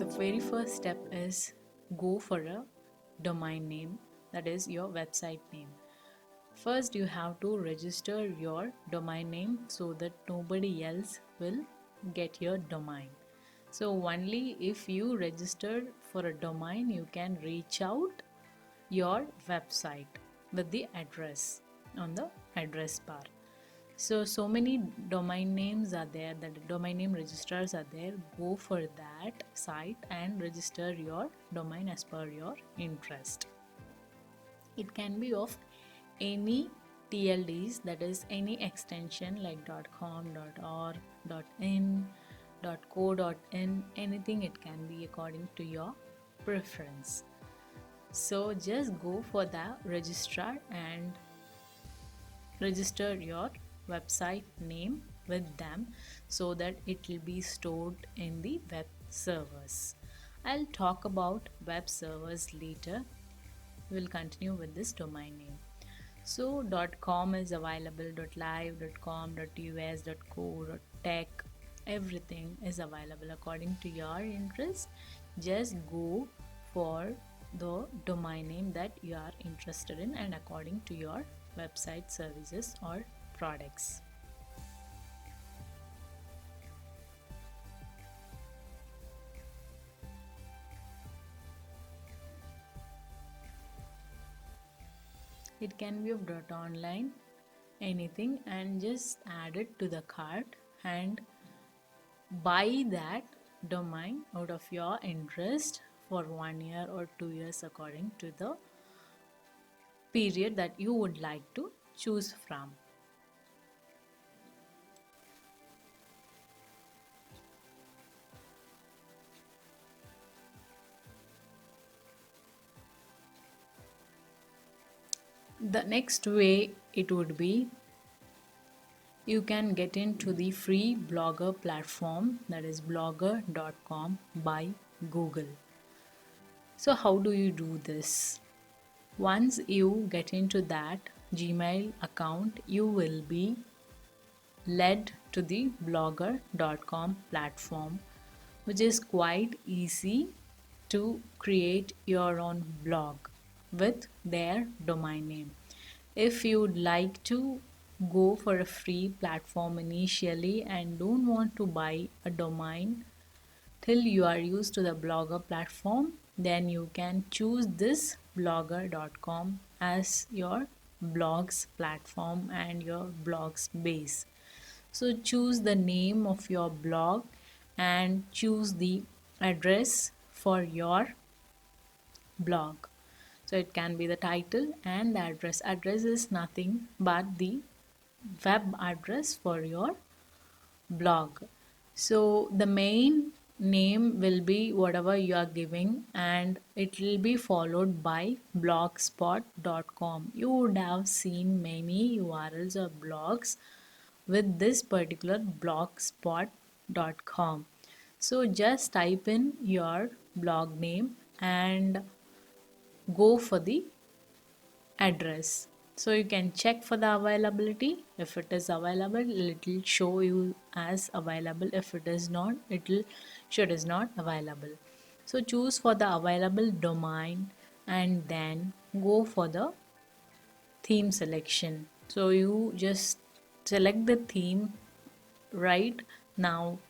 the very first step is go for a domain name, that is your website name. First, you have to register your domain name so that nobody else will get your domain. So, only if you register for a domain, you can reach out your website with the address on the address bar. So many domain names are there, that domain name registrars are there. Go for that site and register your domain as per your interest. It can be of any TLDs, that is any extension like .com, .org, .in, .co.in, anything it can be according to your preference. So just go for the registrar and register your website name with them so that it will be stored in the web servers. I'll talk about web servers later. We'll continue with this domain name. So .com is available, .live, .com, .us, .co, .tech, everything is available according to your interest. Just go for the domain name that you are interested in and according to your website services or products. It can be of .online, anything, and just add it to the cart and buy that domain out of your interest for 1 year or 2 years according to the period that you would like to choose from. The next way it would be, you can get into the free blogger platform, that is blogger.com by Google. So how do you do this? Once you get into that Gmail account, you will be led to the blogger.com platform, which is quite easy to create your own blog with their domain name. If you'd like to go for a free platform initially and don't want to buy a domain till you are used to the blogger platform, then you can choose this blogger.com as your blogs platform and your blogs base. So choose the name of your blog and choose the address for your blog. So it can be the title and the address. Address is nothing but the web address for your blog. So the main name will be whatever you are giving and it will be followed by blogspot.com. You would have seen many URLs or blogs with this particular blogspot.com. So just type in your blog name and go for the address. So you can check for the availability. If it is available, it will show you as available. If it is not, it will show it is not available. So choose for the available domain and then go for the theme selection. So you just select the theme right now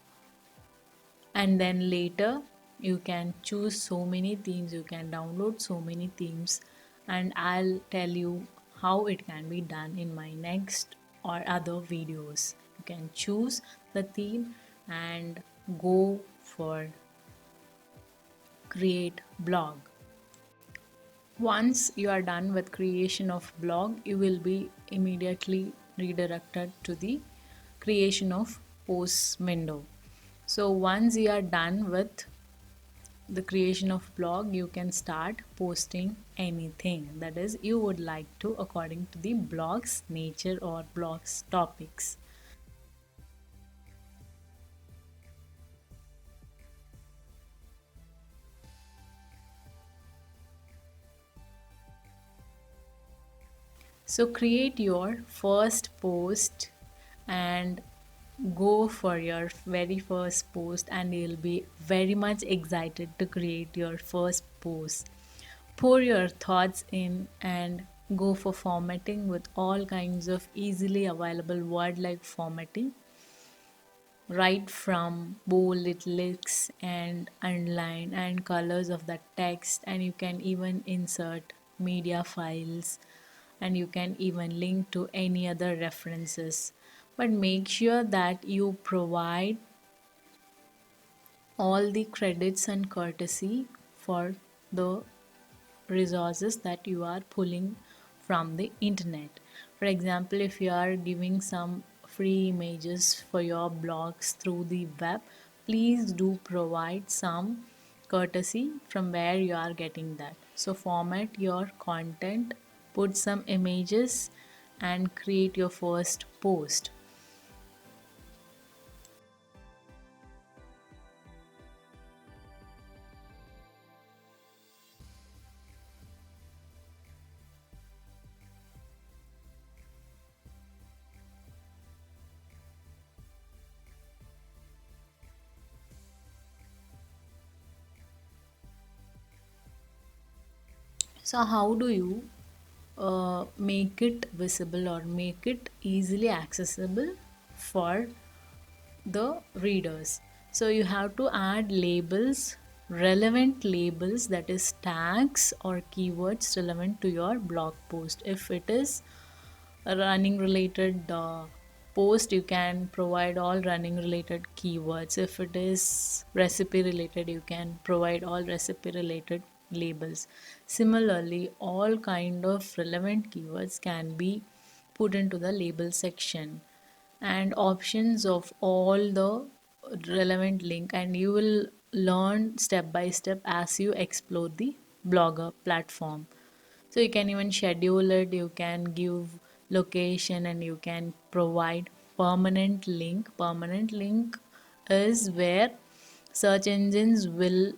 and then later you can choose so many themes, you can download so many themes, and I'll tell you how it can be done in my next or other videos. You can choose the theme and go for create blog. Once you are done with creation of blog, you will be immediately redirected to the creation of posts window. So once you are done with the creation of blog, you can start posting anything that is you would like to according to the blog's nature or blog's topics. So create your first post and go for your very first post and you'll be very much excited to create your first post. Pour your thoughts in and go for formatting with all kinds of easily available word like formatting, right from bold italics and underline and colors of the text, and you can even insert media files, and you can even link to any other references. But make sure that you provide all the credits and courtesy for the resources that you are pulling from the internet. For example, if you are giving some free images for your blogs through the web, please do provide some courtesy from where you are getting that. So format your content, put some images, and create your first post. So how do you make it visible or make it easily accessible for the readers? So you have to add labels, relevant labels, that is tags or keywords relevant to your blog post. If it is a running related post, you can provide all running related keywords. If it is recipe related, you can provide all recipe related labels. Similarly, all kind of relevant keywords can be put into the label section, and options of all the relevant link, and you will learn step by step as you explore the blogger platform. So you can even schedule it, you can give location, and you can provide permanent link. Permanent link is where search engines will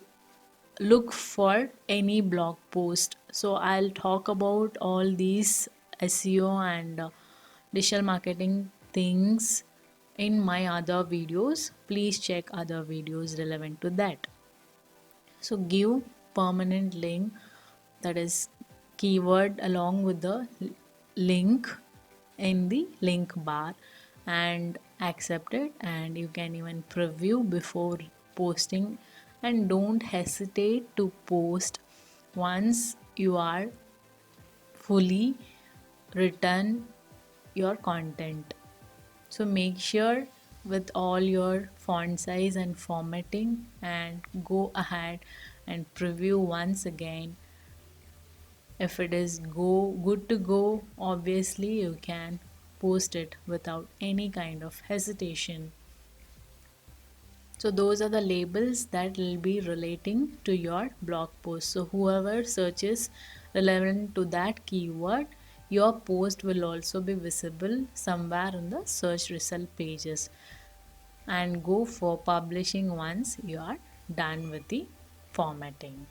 look for any blog post. So I'll talk about all these SEO and digital marketing things in my other videos. Please check other videos relevant to that. So give permanent link, that is keyword along with the link in the link bar, and accept it, and you can even preview before posting, and don't hesitate to post once you are fully written your content. So make sure with all your font size and formatting, and go ahead and preview once again. If it is good to go, obviously you can post it without any kind of hesitation. So those are the labels that will be relating to your blog post. So whoever searches relevant to that keyword, your post will also be visible somewhere in the search result pages. And go for publishing once you are done with the formatting.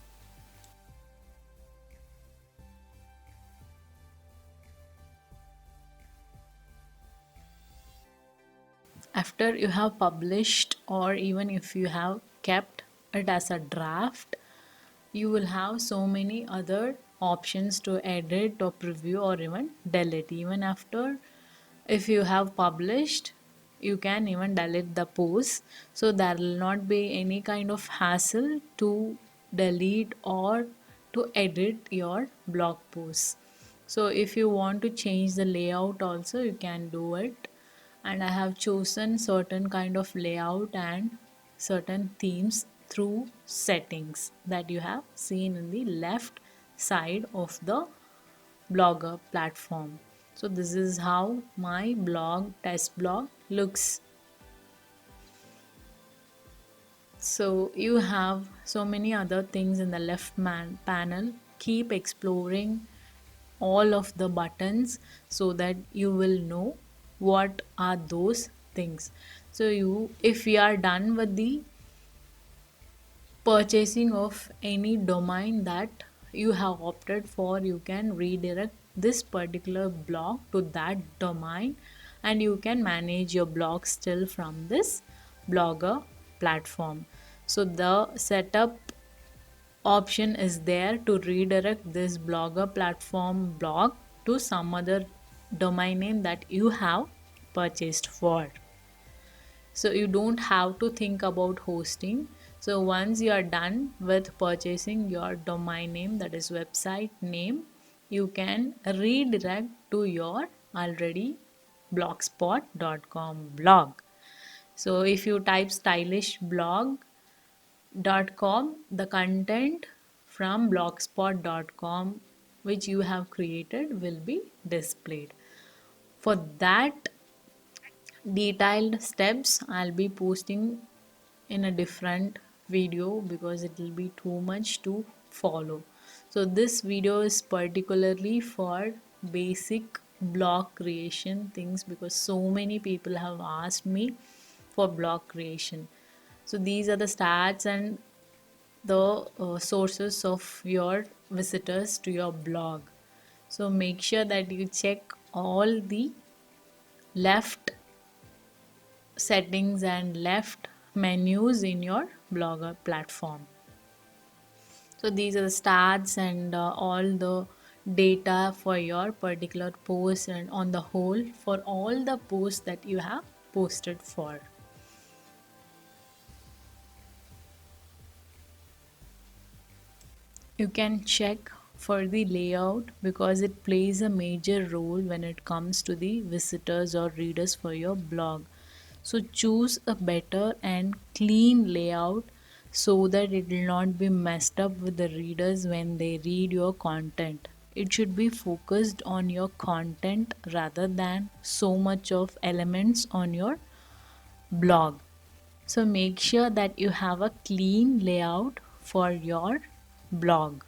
After you have published, or even if you have kept it as a draft, you will have so many other options to edit or preview or even delete. Even after, if you have published, you can even delete the post, so there will not be any kind of hassle to delete or to edit your blog posts. So if you want to change the layout also, you can do it. And I have chosen certain kind of layout and certain themes through settings that you have seen in the left side of the blogger platform. So this is how my blog, test blog, looks. So you have so many other things in the left panel. Keep exploring all of the buttons so that you will know what are those things. So you, if we are done with the purchasing of any domain that you have opted for, you can redirect this particular blog to that domain, and you can manage your blog still from this Blogger platform. So the setup option is there to redirect this Blogger platform blog to some other domain name that you have purchased for. So you don't have to think about hosting. So once you are done with purchasing your domain name, that is website name, you can redirect to your already blogspot.com blog. So if you type stylishblog.com, the content from blogspot.com which you have created will be displayed. For that detailed steps, I'll be posting in a different video because it will be too much to follow. So this video is particularly for basic blog creation things because so many people have asked me for blog creation. So these are the stats and the sources of your visitors to your blog. So make sure that you check all the left settings and left menus in your Blogger platform. So these are the stats and all the data for your particular post and on the whole for all the posts that you have posted for. You can check for the layout because it plays a major role when it comes to the visitors or readers for your blog. So choose a better and clean layout so that it will not be messed up with the readers when they read your content. It should be focused on your content rather than so much of elements on your blog. So make sure that you have a clean layout for your blog.